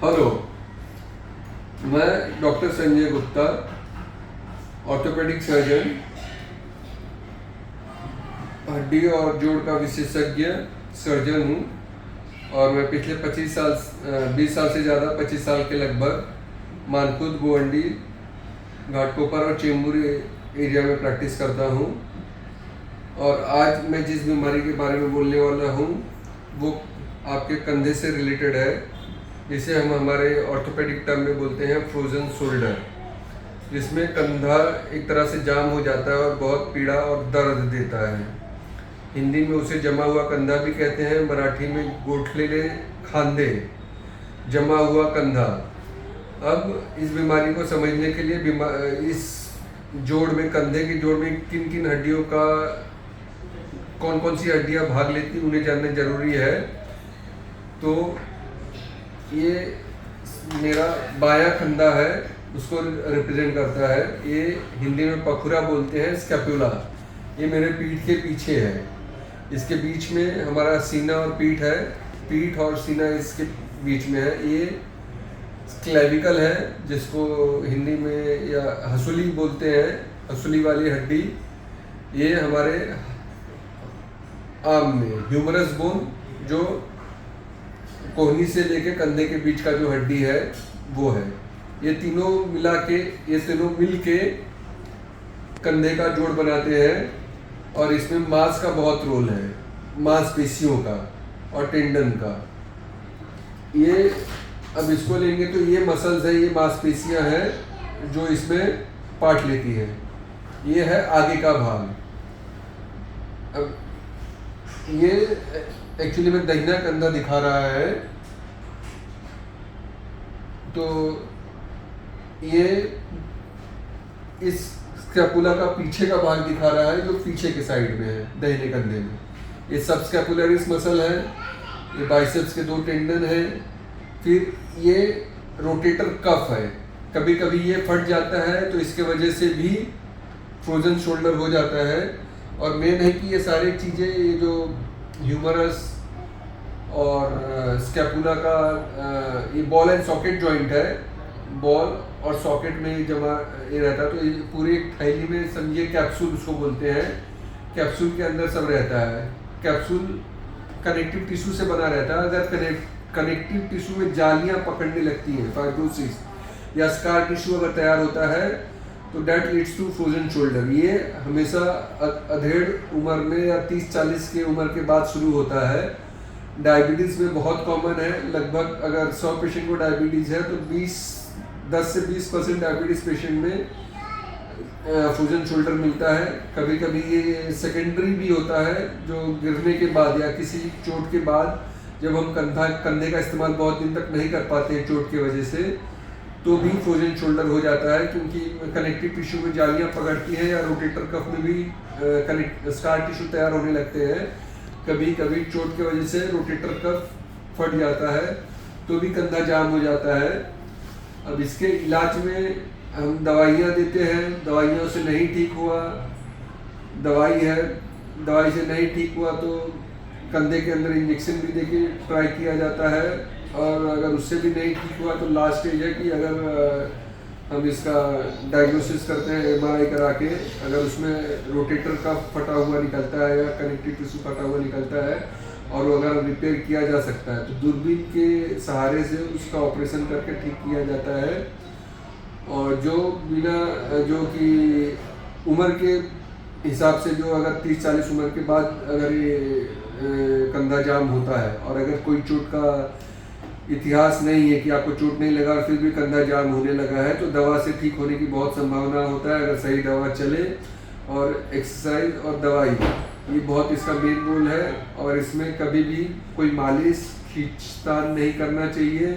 Hello, मैं doctor Sanjay Gupta, orthopaedic surgeon, हड्डी और जोड़ का विशेषज्ञ सर्जन हूँ और मैं पिछले 20 साल से ज़्यादा 25 साल के लगभग मानकुद, गोवंडी, घाटकोपर और चेंबूर एरिया में प्रैक्टिस करता हूँ। और आज मैं जिस बीमारी के बारे में बोलने वाला हूँ वो आपके कंधे से रिलेटेड है, जिसे हम हमारे ऑर्थोपेडिक टर्म में बोलते हैं फ्रोजन शोल्डर, जिसमें कंधा एक तरह से जाम हो जाता है और बहुत पीड़ा और दर्द देता है। हिंदी में उसे जमा हुआ कंधा भी कहते हैं, मराठी में गोठलेले खांदे, जमा हुआ कंधा। अब इस बीमारी को समझने के लिए इस जोड़ में, कंधे के जोड़ में किन किन हड्डियों का, कौन कौन सी हड्डियां भाग लेती हैं, उन्हें जानना जरूरी है। तो ये मेरा बायां कंधा है, उसको रिप्रेजेंट करता है। ये हिंदी में पखुरा बोलते हैं, स्कैपुला। ये मेरे पीठ के पीछे है। इसके बीच में हमारा सीना और पीठ है, पीठ और सीना इसके बीच में है। ये क्लेविकल है, जिसको हिंदी में या हसूली बोलते हैं, हसूली वाली हड्डी। ये हमारे आर्म में ह्यूमरस बोन, जो कोहनी से लेके कंधे के बीच का जो हड्डी है वो है। ये तीनों मिल के कंधे का जोड़ बनाते हैं और इसमें मांस का बहुत रोल है, मांसपेशियों का और टेंडन का। ये अब इसको लेंगे तो ये मसल्स है, ये मांसपेशियां हैं जो इसमें पार्ट लेती है। ये है आगे का भाग। अब ये एक्चुअली में दाहिना कंधा दिखा रहा है, तो ये इस स्कैपुला का पीछे का भाग दिखा रहा है, जो पीछे के साइड में है दाहिने कंधे में। ये सब स्कैपुलरिस मसल है, ये बाइसेप्स के 2 टेंडन है। फिर ये रोटेटर कफ है, कभी कभी ये फट जाता है तो इसके वजह से भी फ्रोजन शोल्डर हो जाता है। और मेन है कि ये सारी चीज़ें, ये जो ह्यूमरस और स्कैपुला का ये बॉल एंड सॉकेट जॉइंट है, बॉल और सॉकेट में ये रहता है। तो ये पूरी एक थैली में समझिए, कैप्सूल उसको बोलते हैं। कैप्सूल के अंदर सब रहता है। कैप्सूल कनेक्टिव टिश्यू से बना रहता है। अगर कनेक्टिव टिश्यू में जालियां पकड़ने लगती हैं, फाइब्रोसिस या स्कार टिश्यू अगर तैयार होता है, तो that leads to frozen shoulder. ये हमेशा अधेड़ उम्र में या 30-40 की उम्र के बाद शुरू होता है। डायबिटीज़ में बहुत कॉमन है। लगभग अगर 100 पेशेंट को डायबिटीज़ है तो 10 से 20% डायबिटीज़ पेशेंट में फ्रोजन शोल्डर मिलता है। कभी कभी ये सेकेंडरी भी होता है, जो गिरने के बाद या किसी चोट के बाद, जब हम कंधे का इस्तेमाल बहुत दिन तक नहीं कर पाते हैं चोट की वजह से, तो भी फ्रोजन शोल्डर हो जाता है, क्योंकि कनेक्टिव टिश्यू में जालियां पकड़ती हैं या रोटेटर कफ में भी स्कार टिश्यू तैयार होने लगते हैं। कभी कभी चोट की वजह से रोटेटर कफ फट जाता है तो भी कंधा जाम हो जाता है। अब इसके इलाज में हम दवाइयाँ देते हैं, दवाइयों से नहीं ठीक हुआ, दवाई से नहीं ठीक हुआ तो कंधे के अंदर इंजेक्शन भी देके ट्राई किया जाता है। और अगर उससे भी नहीं ठीक हुआ तो लास्ट स्टेज है कि अगर हम इसका डायग्नोसिस करते हैं MRI करा के, अगर उसमें रोटेटर का फटा हुआ निकलता है या कनेक्टिव टिश्यू फटा हुआ निकलता है और वो अगर रिपेयर किया जा सकता है तो दूरबीन के सहारे से उसका ऑपरेशन करके ठीक किया जाता है। और जो कि उम्र के हिसाब से, जो अगर 30-40 उम्र के बाद अगर ये कंधा जाम होता है और अगर कोई चोट का इतिहास नहीं है कि आपको चोट नहीं लगा और फिर भी कंधा जाम होने लगा है, तो दवा से ठीक होने की बहुत संभावना होता है, अगर सही दवा चले। और एक्सरसाइज और दवाई, ये बहुत इसका मेन रोल है। और इसमें कभी भी कोई मालिश, खींचतान नहीं करना चाहिए,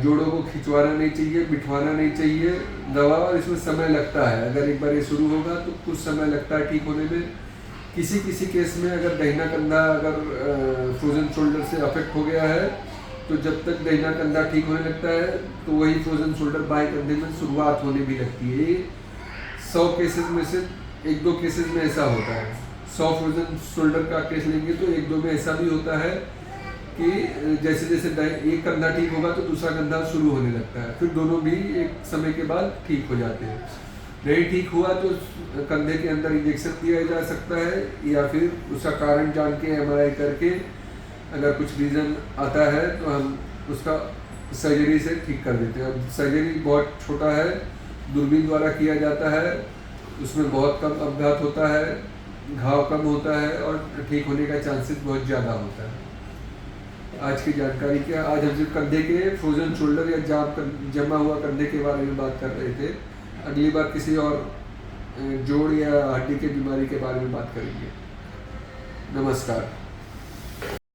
जोड़ों को खिंचवाना नहीं चाहिए, बिठवाना नहीं चाहिए। दवा और इसमें समय लगता है, अगर एक बार ये शुरू होगा तो कुछ समय लगता है ठीक होने में। किसी केस में अगर दाहिना कंधा अगर फ्रोजन शोल्डर से अफेक्ट हो गया है, तो जब तक दाहिना कंधा ठीक होने लगता है तो वही फ्रोजन शोल्डर बाएं कंधे में शुरुआत होने भी लगती है। 100 केसेस में से 1-2 केसेस में ऐसा होता है। 100 फ्रोजन शोल्डर का केस लेंगे तो 1-2 में ऐसा भी होता है कि जैसे जैसे एक कंधा ठीक होगा तो दूसरा कंधा शुरू होने लगता है, फिर दोनों भी एक समय के बाद ठीक हो जाते हैं। नहीं ठीक हुआ तो कंधे के अंदर इंजेक्शन दिया जा सकता है, या फिर उसका कारण जान के MRI करके अगर कुछ रीज़न आता है तो हम उसका सर्जरी से ठीक कर देते हैं। अब सर्जरी बहुत छोटा है, दूरबीन द्वारा किया जाता है, उसमें बहुत कम अपघात होता है, घाव कम होता है और ठीक होने का चांसेस बहुत ज़्यादा होता है। आज की जानकारी क्या, आज हम सिर्फ कंधे के फ्रोजन शोल्डर या जमा हुआ कंधे के बारे में बात कर रहे थे। अगली बार किसी और जोड़ या हड्डी की बीमारी के बारे में बात करेंगे। नमस्कार।